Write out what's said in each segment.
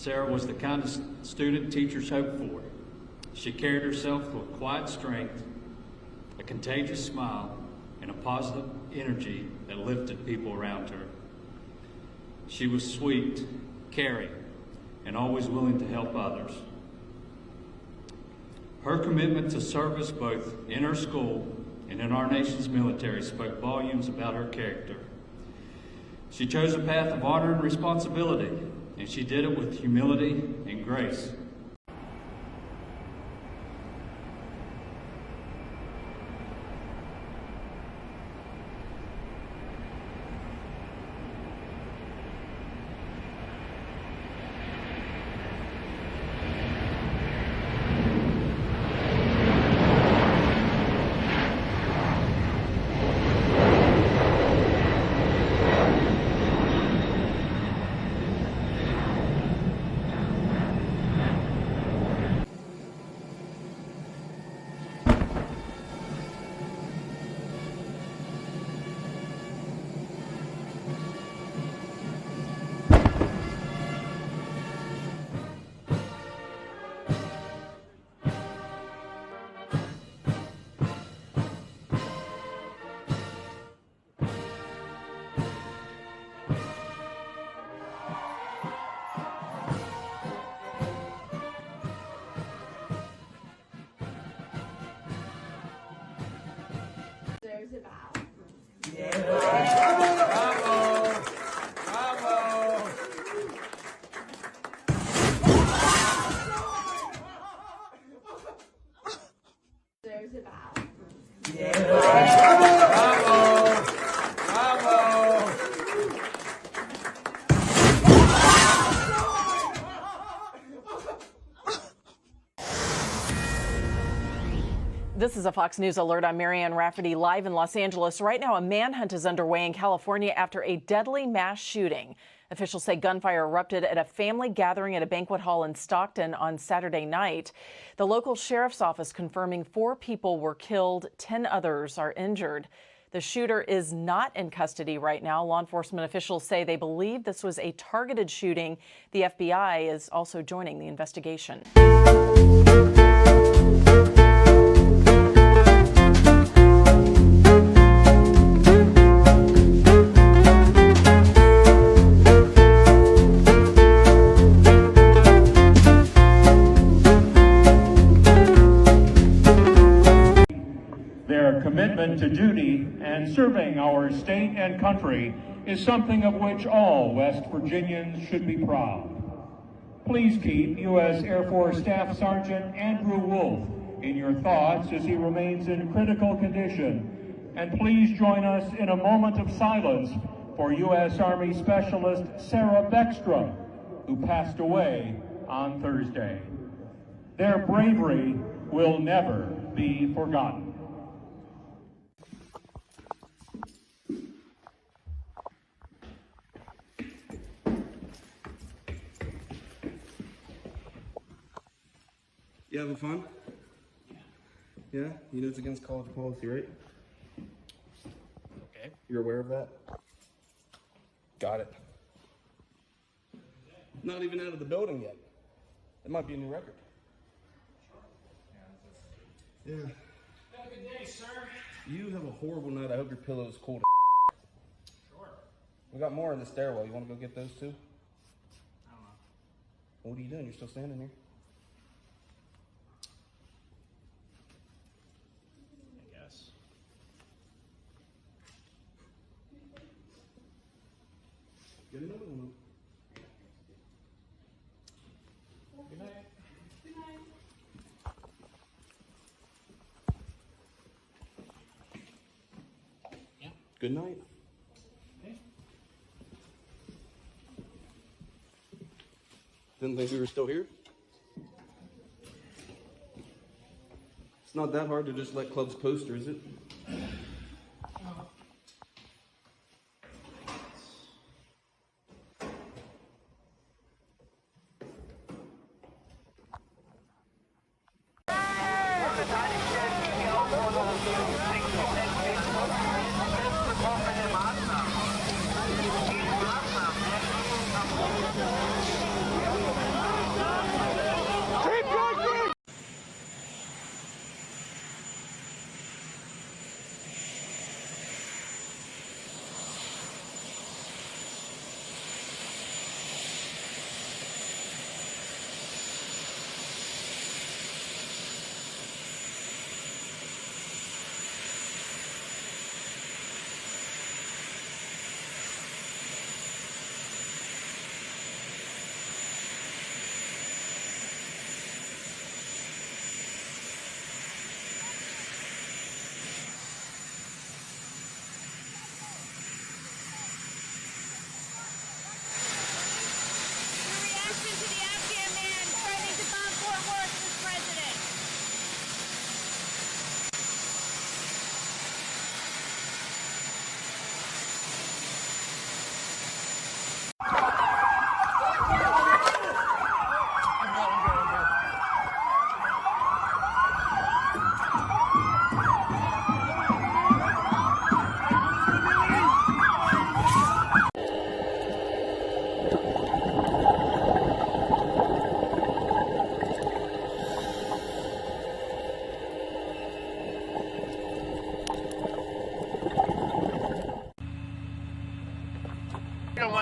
Sarah was the kind of student teachers hoped for. She carried herself with quiet strength, a contagious smile, and a positive energy that lifted people around her. She was sweet, caring, and always willing to help others. Her commitment to service both in her school and in our nation's military spoke volumes about her character. She chose a path of honor and responsibility, and she did it with humility and grace. This is a Fox News alert. I'm Marianne Rafferty, live in Los Angeles. Right now, a manhunt is underway in California after a deadly mass shooting. Officials say gunfire erupted at a family gathering at a banquet hall in Stockton on Saturday night. The local sheriff's office confirming 4 people were killed, 10 others are injured. The shooter is not in custody right now. Law enforcement officials say they believe this was a targeted shooting. The FBI is also joining the investigation. Their commitment to duty and serving our state and country is something of which all West Virginians should be proud. Please keep U.S. Air Force Staff Sergeant Andrew Wolf in your thoughts as he remains in critical condition. And please join us in a moment of silence for U.S. Army Specialist Sarah Beckstrom, who passed away on Thursday. Their bravery will never be forgotten. You having fun? Yeah? You know it's against college policy, right? Okay. You're aware of that? Got it. Not even out of the building yet. It might be a new record. Yeah. Have a good day, sir. You have a horrible night. I hope your pillow is cold. Sure. We got more in the stairwell. You want to go get those too? I don't know. What are you doing? You're still standing here? I guess. Get another one. Good night. Good night. Okay. Didn't think we were still here? It's not that hard to just let clubs poster, is it?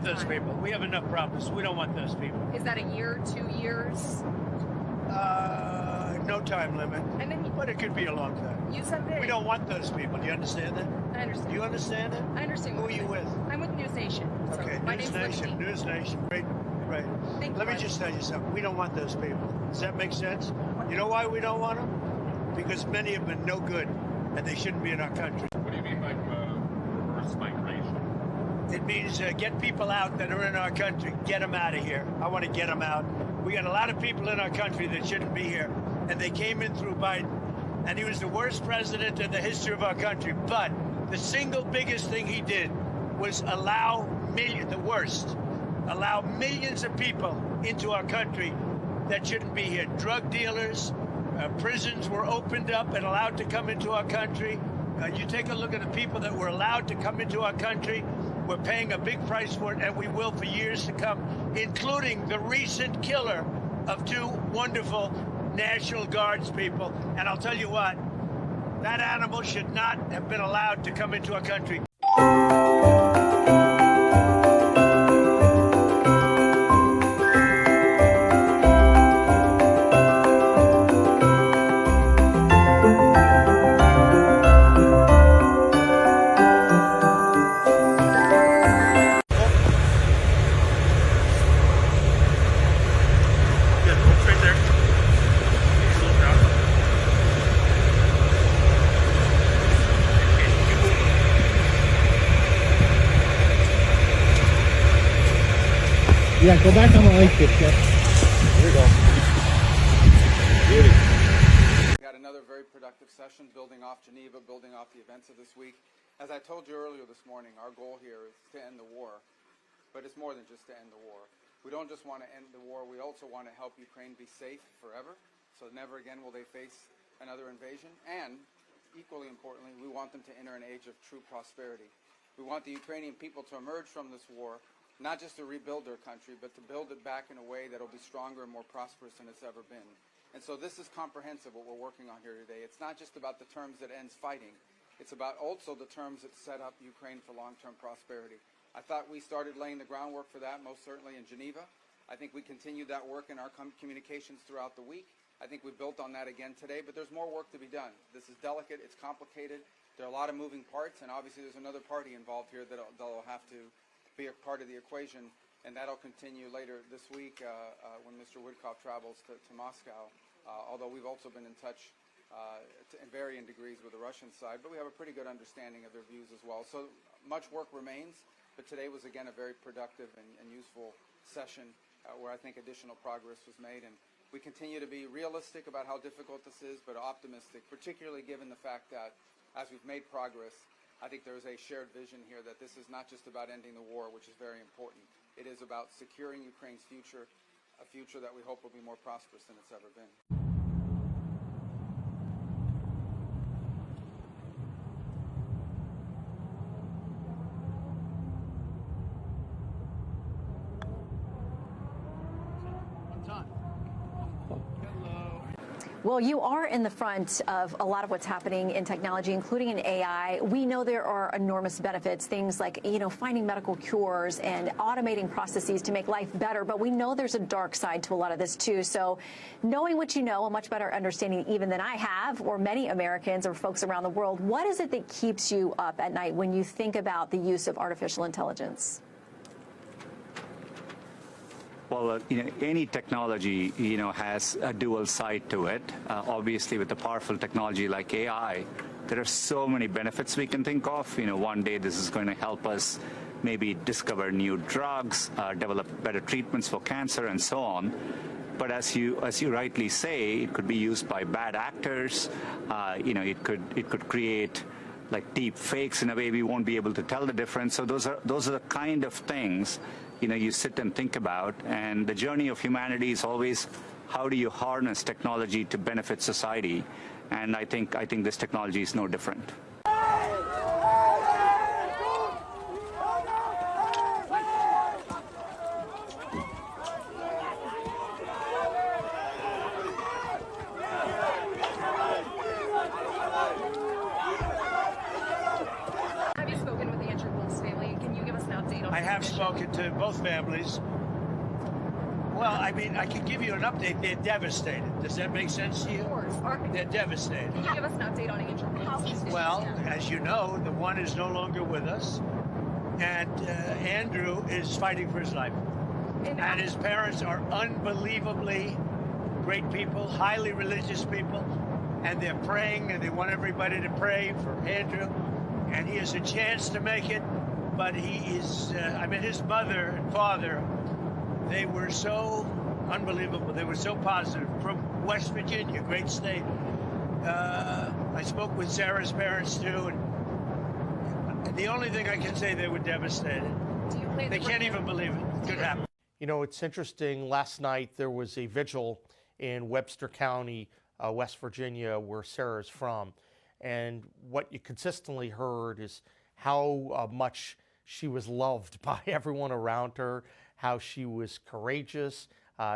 want those people. We have enough problems. We don't want those people. Is that a year, 2 years? No time limit. And then But it could be a long time. you said that. We don't want those people. Do you understand that? I understand. Do you understand that? I understand. Who what are you you're with? saying. I'm with News Nation. So Okay, my News name's Nation. Liberty. News Nation. Great. Right. Thank Let you. me just tell you something. We don't want those people. Does that make sense? You know why we don't want them? Because many of them are no good, and they shouldn't be in our country. What do you mean by reverse migration? It means get people out that are in our country. Get them out of here. I want to get them out. We got a lot of people in our country that shouldn't be here, and they came in through Biden, and he was the worst president in the history of our country. But the single biggest thing he did was allow millions of people into our country that shouldn't be here. Drug dealers, prisons were opened up and allowed to come into our country. You take a look at the people that were allowed to come into our country. We're paying a big price for it, and we will for years to come, including the recent killer of 2 wonderful National Guards people. And I'll tell you what, that animal should not have been allowed to come into our country. Yeah, go back on the light switch. Yeah. Here we go. Beauty. We had another very productive session building off Geneva, building off the events of this week. As I told you earlier this morning, our goal here is to end the war, but it's more than just to end the war. We don't just want to end the war, we also want to help Ukraine be safe forever, so never again will they face another invasion. And equally importantly, we want them to enter an age of true prosperity. We want the Ukrainian people to emerge from this war, not just to rebuild their country, but to build it back in a way that will be stronger and more prosperous than it's ever been. And so this is comprehensive, what we're working on here today. It's not just about the terms that ends fighting. It's about also the terms that set up Ukraine for long-term prosperity. I thought we started laying the groundwork for that, most certainly in Geneva. I think we continued that work in our communications throughout the week. I think we built on that again today, but there's more work to be done. This is delicate, it's complicated. There are a lot of moving parts, and obviously there's another party involved here that'll have to be a part of the equation, and that'll continue later this week when Mr. Woodcock travels to Moscow, although we've also been in touch in varying degrees with the Russian side, but we have a pretty good understanding of their views as well. So much work remains, but today was again a very productive and useful session where I think additional progress was made, and we continue to be realistic about how difficult this is, but optimistic, particularly given the fact that as we've made progress, I think there is a shared vision here that this is not just about ending the war, which is very important. It is about securing Ukraine's future, a future that we hope will be more prosperous than it's ever been. Well, you are in the front of a lot of what's happening in technology, including in AI. We know there are enormous benefits, things like, finding medical cures and automating processes to make life better. But we know there's a dark side to a lot of this, too. So knowing what you know, a much better understanding even than I have, or many Americans or folks around the world, what is it that keeps you up at night when you think about the use of artificial intelligence? Well, any technology, has a dual side to it. Obviously, with a powerful technology like AI, there are so many benefits we can think of. One day this is going to help us maybe discover new drugs, develop better treatments for cancer, and so on. But as you rightly say, it could be used by bad actors. It could create like deep fakes in a way we won't be able to tell the difference. So those are the kind of things you sit and think about. And the journey of humanity is always, how do you harness technology to benefit society? And I think this technology is no different. I've spoken to both families. Well, I mean, I can give you an update. They're devastated. Does that make sense to you? Of course. They're devastated. Can you give us an update on Angel? How's his vision Well, stand? as you know, the one is no longer with us, and Andrew is fighting for his life. And his parents are unbelievably great people, highly religious people, and they're praying, and they want everybody to pray for Andrew, and he has a chance to make it, but he is, I mean, his mother and father, they were so unbelievable. They were so positive. From West Virginia, great state. I spoke with Sarah's parents too, and the only thing I can say, they were devastated. They can't even believe it could happen. You know, it's interesting. Last night there was a vigil in Webster County, West Virginia, where Sarah's from. And what you consistently heard is how much she was loved by everyone around her, how she was courageous.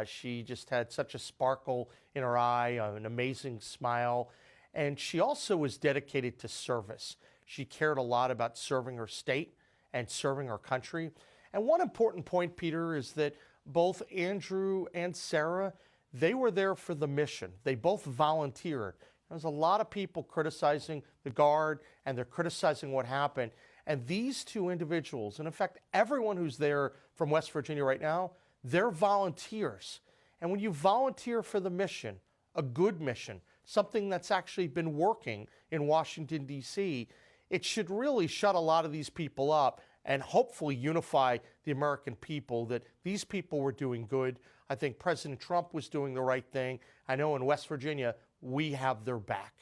She just had such a sparkle in her eye, an amazing smile. And she also was dedicated to service. She cared a lot about serving her state and serving our country. And one important point, Peter, is that both Andrew and Sarah, they were there for the mission. They both volunteered. There's a lot of people criticizing the Guard, and they're criticizing what happened. And these two individuals, and in fact, everyone who's there from West Virginia right now, they're volunteers. And when you volunteer for the mission, a good mission, something that's actually been working in Washington, D.C., it should really shut a lot of these people up and hopefully unify the American people that these people were doing good. I think President Trump was doing the right thing. I know in West Virginia, we have their back.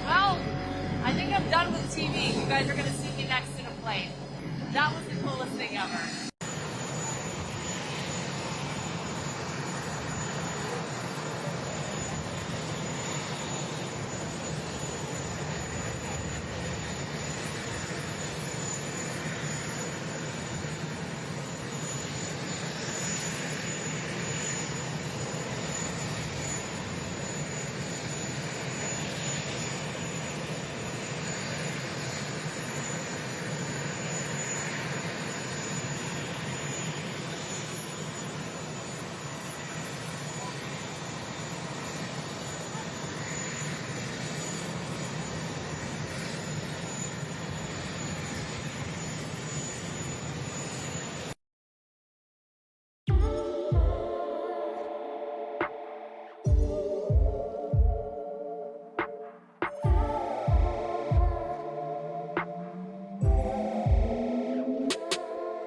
Well, I think I'm done with TV. You guys are going to see me next in a plane. That was the coolest thing ever.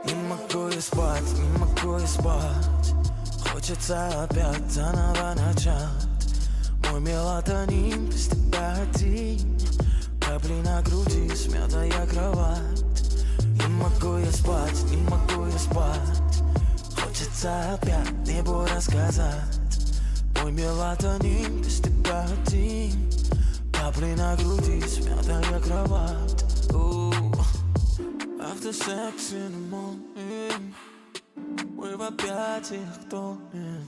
Не могу я спать. Хочется опять заново начать. Мой мелатонин без тебя один. Капли на груди, смятая кровать. Не могу я спать, не могу я спать. Хочется опять небу рассказать. Мой мелатонин без тебя один. Капли на груди, смятая кровать. After sex in the morning, we в объятиях тонем.